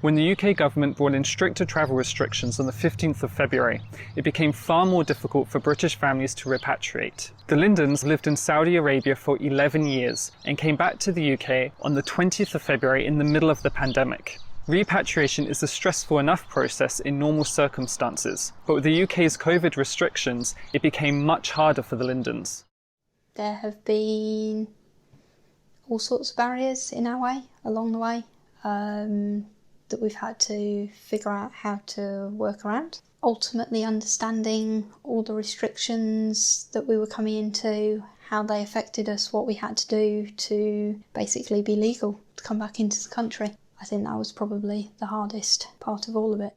When the UK government brought in stricter travel restrictions on the 15th of February, it became far more difficult for British families to repatriate. The Lyndons lived in Saudi Arabia for 11 years and came back to the UK on the 20th of February in the middle of the pandemic. Repatriation is a stressful enough process in normal circumstances, but with the UK's COVID restrictions, it became much harder for the Lyndons. There have been all sorts of barriers in our way, along the way. That we've had to figure out how to work around. Ultimately understanding all the restrictions that we were coming into, how they affected us, what we had to do to basically be legal to come back into the country. I think that was probably the hardest part of all of it.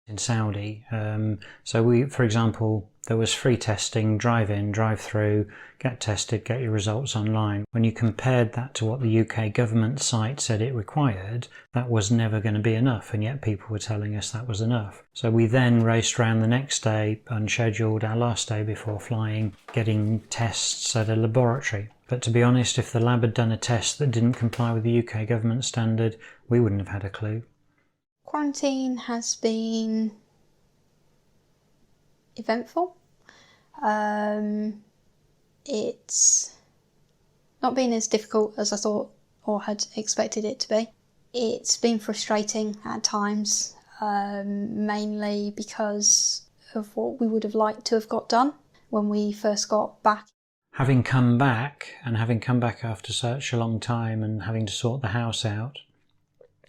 In Saudi, for example, there was free testing, drive in, drive through, get tested, get your results online. When you compared that to what the UK government site said it required, that was never going to be enough, and yet people were telling us that was enough. So we then raced around the next day, unscheduled, our last day before flying, getting tests at a laboratory. But to be honest, if the lab had done a test that didn't comply with the UK government standard, we wouldn't have had a clue. Quarantine has been eventful. It's not been as difficult as I thought or had expected it to be. It's been frustrating at times, mainly because of what we would have liked to have got done when we first got back. Having come back after such a long time and having to sort the house out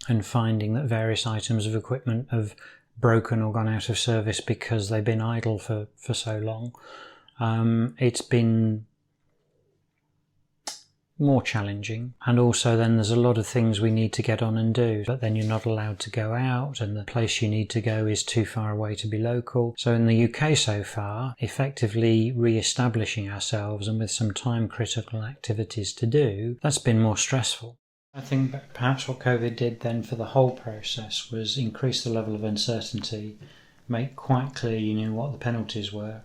and finding that various items of equipment have broken or gone out of service because they've been idle for so long, it's been more challenging. And also then there's a lot of things we need to get on and do, but then you're not allowed to go out and the place you need to go is too far away to be local. So in the UK so far, effectively re-establishing ourselves and with some time critical activities to do, that's been more stressful. I think perhaps what COVID did then for the whole process was increase the level of uncertainty, make quite clear you knew what the penalties were.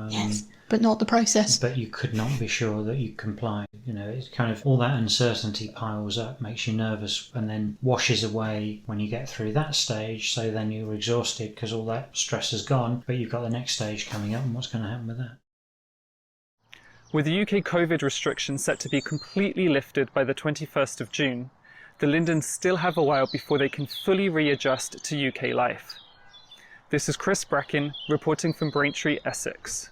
Yes, but not the process. But you could not be sure that you complied. You know, it's kind of all that uncertainty piles up, makes you nervous, and then washes away when you get through that stage. So then you're exhausted because all that stress is gone, but you've got the next stage coming up, and what's going to happen with that? With the UK COVID restrictions set to be completely lifted by the 21st of June, the Lyndons still have a while before they can fully readjust to UK life. This is Chris Bracken reporting from Braintree, Essex.